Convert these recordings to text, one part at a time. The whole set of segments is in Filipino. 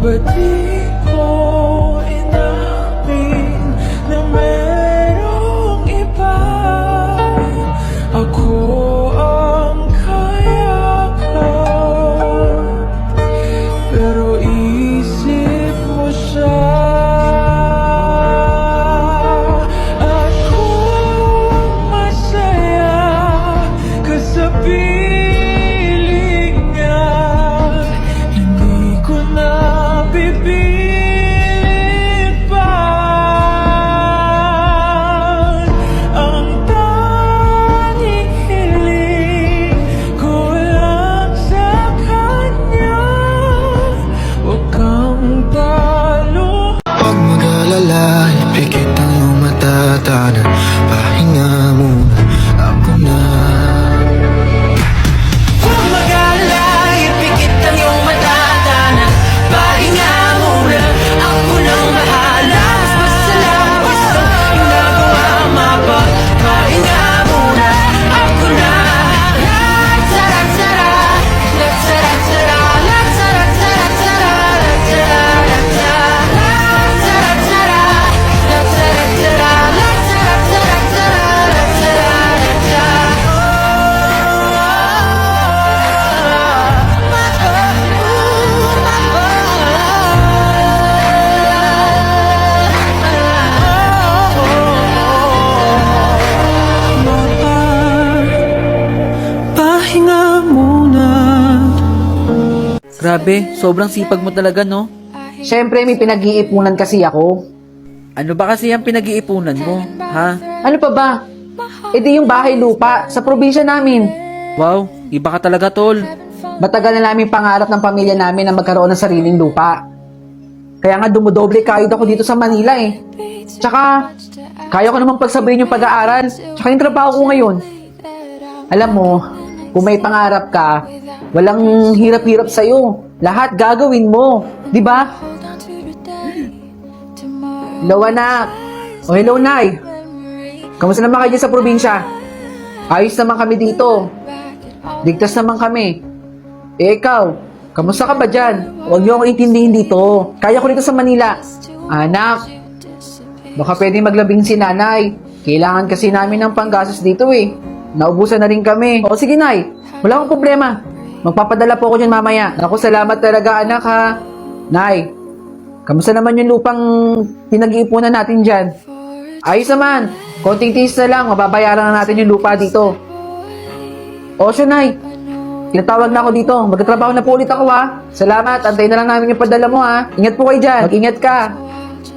Ba't di ko inamin na merong iba? Ako ang kayakap, pero isip mo siya. Ako masaya ka sa piling niya. Hindi ko na pipilit pa. Ang tanging hiling ko lang sa kanya, huwag kang talo. Huwag mag-alala, ipikit ang iyong matatanan. Pahinga muna, ako na. Huwag mag-alala, ipikit ang iyong matatanan. Pahinga muna, ako nang bahala. Mas masalawas ang ginagawa, mapagpahinga muna, ako na. La-tara-tara, la-tara-tara, la-tara-tara, la-tara-tara, la-tara-tara, pahinga muna. Grabe, sobrang sipag mo talaga, no? Siyempre, may pinag-iipunan kasi ako. Ano ba kasi yung pinag-iipunan mo, ha? Ano pa ba? E di yung bahay lupa sa probinsya namin. Wow, iba ka talaga, tol. Matagal na namin pangarap ng pamilya namin na magkaroon ng sariling lupa. Kaya nga dumudoble kayod ako dito sa Manila eh. Tsaka, kaya ko namang pagsabayin yung pag-aaral. Tsaka yung trabaho ko ngayon. Alam mo, kung may pangarap ka, walang hirap-hirap sa'yo. Lahat gagawin mo. Di ba? Hello, anak. O hello, Nay. Kamusta naman kayo dyan sa probinsya? Ayos naman kami dito. Ligtas naman kami. Eh, ikaw, kamusta ka ba dyan? Huwag niyo akong intindihin dito. Kaya ko dito sa Manila. Anak, baka pwede maglabing si nanay. Kailangan kasi namin ng panggastos dito eh. Naubusan na rin kami. O sige, Nay. Wala akong problema. Magpapadala po ako dyan mamaya. Naku, salamat talaga, anak, ha. Nay, kamusta naman yung lupang pinag-iipunan natin dyan? Ayos naman. Konting tiis na lang. Mababayaran na natin yung lupa dito. O siya, Nay. Tinatawag na ako dito. Magtatrabaho na po ulit ako, ha. Salamat. Antayin na lang namin yung padala mo, ha. Ingat po kayo dyan. Mag-ingat ka.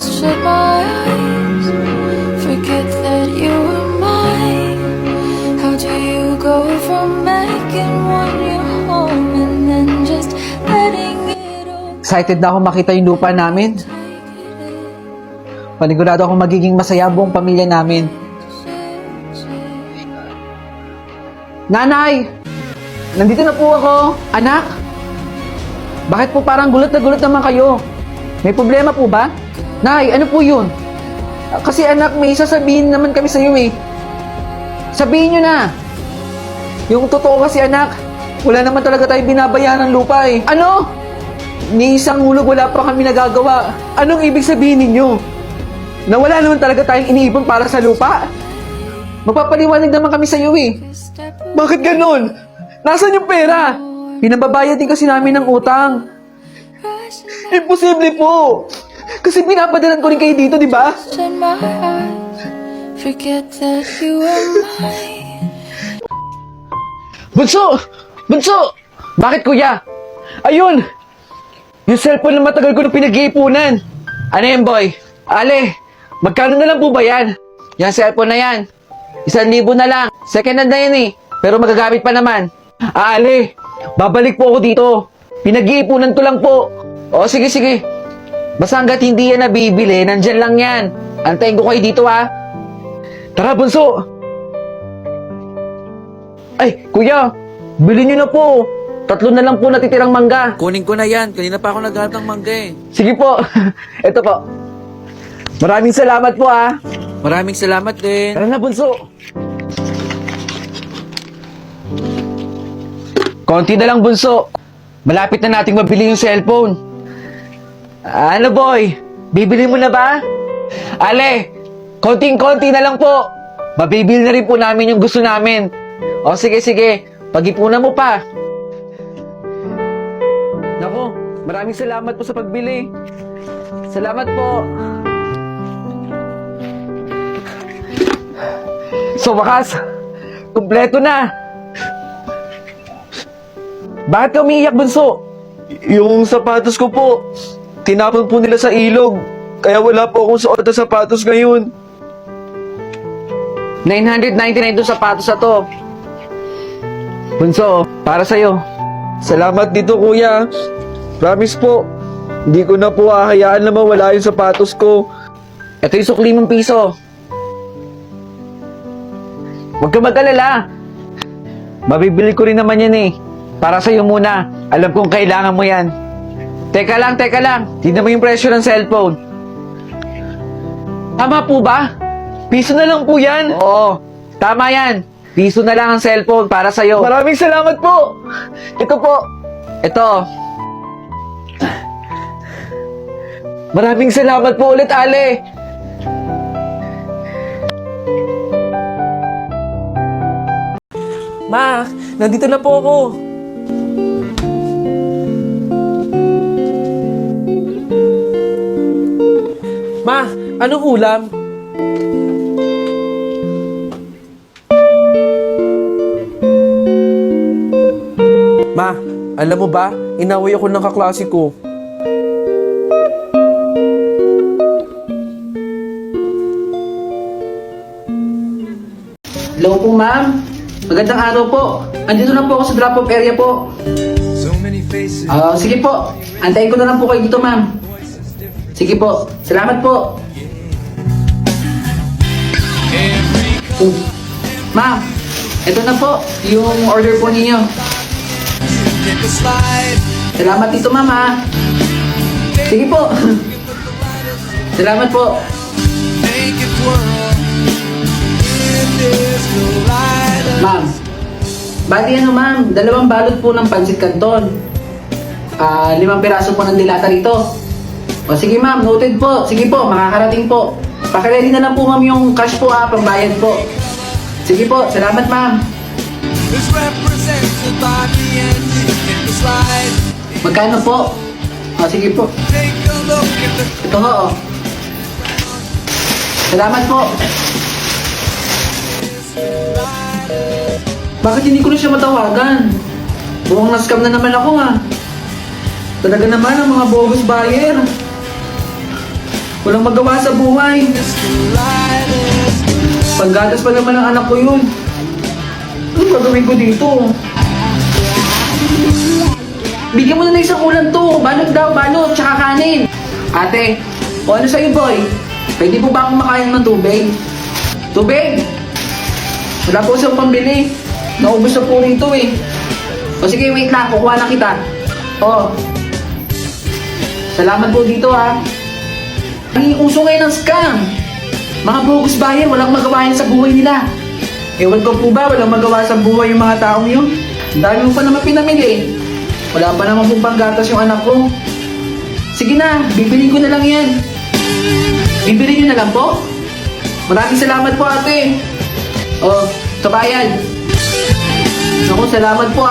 Shut my eyes, forget that you were mine. How do you go from making one your home and then just letting it all Excited na ako makita yung lupa namin. Panigurado akong magiging masaya ang buong pamilya namin. Nanay! Nandito na po ako. Anak! Bakit po parang gulat na gulat naman kayo? May problema po ba? Nay, ano po yun? Kasi anak, may sasabihin naman kami sa iyo eh. Sabihin nyo na! Yung totoo kasi anak, wala naman talaga tayo binabayaran ng lupa eh. Ano? Ni isang hulog wala pa kami nagagawa. Anong ibig sabihin ninyo? Na wala naman talaga tayong iniipon para sa lupa? Magpapaliwanag naman kami sa iyo eh. Bakit ganun? Nasaan yung pera? Pinababayad din kasi namin ng utang. Imposible po! Kasi pinapadalan ko rin kayo dito, di ba? shut my eyes, forget that you were mine. Bunso! Bunso! Bakit kuya? Ayun! Yung cellphone na matagal ko na pinag-iipunan. Ano yan, boy? Ale, magkano na lang po ba yan? Yan cellphone na yan. 1,000 na lang. Second hand na yan eh. Pero magagamit pa naman. Ale, babalik po ako dito. Pinag-iipunan ko lang po. O sige, sige. Basta hanggat hindi yan nabibili, nandyan lang yan. Antayin ko kayo dito ha. Tara, bunso. Ay, kuya, bilhin nyo na po. 3 na lang po natitirang mangga. Kunin ko na yan. Kanina pa ako naghanap ng mangga eh. Sige po. Ito po. Maraming salamat po ha. Maraming salamat din. Tara na, bunso. Konti na lang, bunso. Malapit na nating mabili yung cellphone. Ano boy? Bibili mo na ba? Ale, konting-konti na lang po. Mabibili na rin po namin yung gusto namin. O sige, pag-ipunan mo pa. Nako, maraming salamat po sa pagbili. Salamat po. So wakas, kumpleto na. Bakit ka umiiyak, bunso? Yung sapatos ko po, tinapon po nila sa ilog. Kaya wala po akong suot na sapatos ngayon. 999 to sapatos na to. Bunso, para sa'yo. Salamat dito kuya. Promise po, hindi ko na po hahayaan na mawala yung sapatos ko. Ito yung sukli mong piso. Huwag ka mag-alala. Mabibili ko rin naman yan eh. Para sa'yo muna. Alam kong kailangan mo yan. Teka lang. Tignan mo yung presyo ng cellphone. Tama po ba? Piso na lang po yan. Oo, tama yan. Piso na lang ang cellphone para sa'yo. Maraming salamat po. Ito po. Ito. Maraming salamat po ulit, Ale. Ma, nandito na po ako. Ma, anong ulam? Ma, alam mo ba, inaway ako ng kaklase ko. Hello po, ma'am. Magandang araw po. Andito na po ako sa drop-off area po. Sige po. Antayin ko na lang po kayo dito, ma'am. Sige po. Salamat po. Ma'am, ito na po yung order po ninyo. Salamat dito, ma'am, ha. Sige po. Salamat po. Ma'am, bali ano ma'am, 2 balot po ng pansit canton. 5 piraso po ng dilata rito. O sige ma'am, noted po. Sige po, makakarating po. Pakiready na lang po ma'am yung cash po pambayad po. Sige po, salamat ma'am. Magkano po? O sige po. Ito ho. Salamat po. Bakit hindi ko na siya matawagan? Buwang na-scam na naman ako Talaga naman ang mga bogus buyer. Walang magawa sa buhay. Panggatas pa naman ang anak ko yun. Ano gagawin ko dito? Bigyan mo na ng isang ulam to. Balot daw, balot, tsaka kanin. Ate, o ano sa'yo boy? Pwede po ba akong makain ng tubig? Tubig? Wala po siyang pambili. Naubos na po rito eh. O sige, wait lang. Kukuha na kita. O. Salamat po dito Ang uso ngayon ng scam. Mga bogus buyer, walang magawa yan sa buhay nila. Ewan ko po ba, walang magawa sa buhay yung mga taong yun. Ang dami mo pa naman pinamili. Wala pa naman pong panggatas yung anak ko. Sige na, bibili ko na lang yan. Bibili niyo na lang po? Maraming salamat po ate. O, kabayan. Naku, salamat po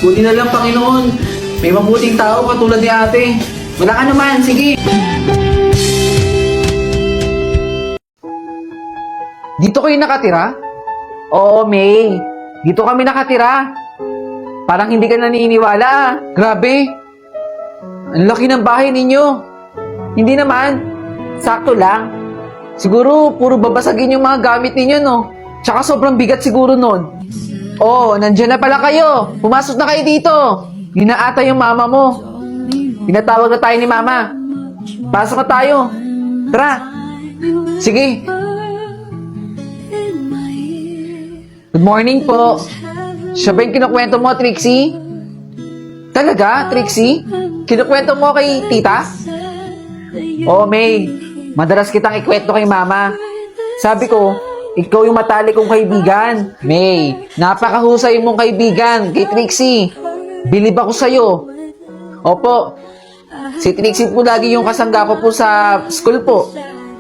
Buti na lang Panginoon. May mabuting tao katulad ni ate. Wala ka naman, sige. Dito kayo nakatira? Oo, May. Dito kami nakatira. Parang hindi ka naniniwala Grabe. Ang laki ng bahay ninyo. Hindi naman. Sakto lang. Siguro, puro babasagin yung mga gamit ninyo, no? Tsaka sobrang bigat siguro nun. Oh, nandiyan na pala kayo. Pumasok na kayo dito. Yun na ata yung mama mo. Pinatawag na tayo ni mama. Pasok na tayo. Tara. Sige. Good morning po. Siya ba yung kinukwento mo, Trixie? Talaga, Trixie? Kinukwento mo kay tita? Oh, May. Madalas kitang ikwento kay mama. Sabi ko, ikaw yung matalik kong kaibigan. May, napakahusay mong kaibigan kay Trixie. Bilib ako sa'yo. Opo. Si Trixie po lagi yung kasangga ko po sa school po.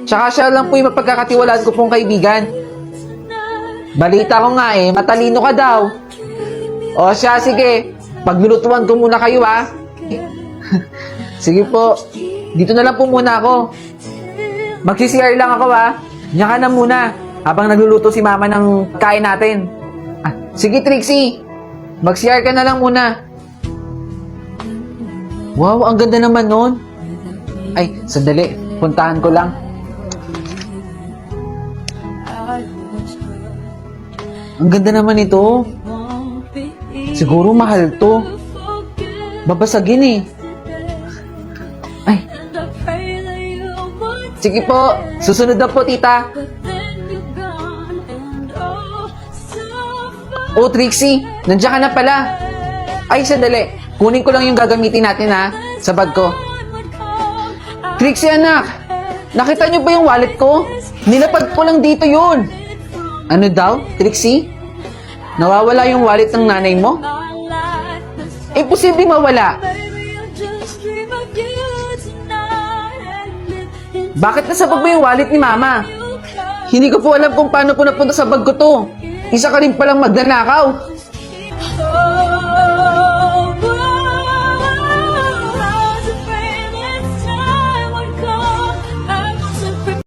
Tsaka siya lang po yung mapagkakatiwalaan ko pong kaibigan. Balita ko nga matalino ka daw. O siya, sige. Paglulutuan ko muna kayo Sige po. Dito na lang po muna ako. Magsi-CR lang ako Diyan ka na muna. Habang nagluluto si mama ng kain natin. Sige Trixie. Mag-CR ka na lang muna. Wow, ang ganda naman nun. Ay, sandali. Puntahan ko lang. Ang ganda naman ito. Siguro mahal to. Babasagin Ay. Sige po. Susunod na po, tita. Oh, Trixie. Nandiyan ka na pala. Ay, sandali. Kunin ko lang yung gagamitin natin sa bag ko. Trixie, anak. Nakita niyo ba yung wallet ko? Nilapag ko lang dito yun. Ano daw, Trixie? Nawawala yung wallet ng nanay mo? Imposible mawala. Bakit nasa bag mo yung wallet ni mama? Hindi ko po alam kung paano po napunta sa bag ko to. Isa ka rin palang magnanakaw.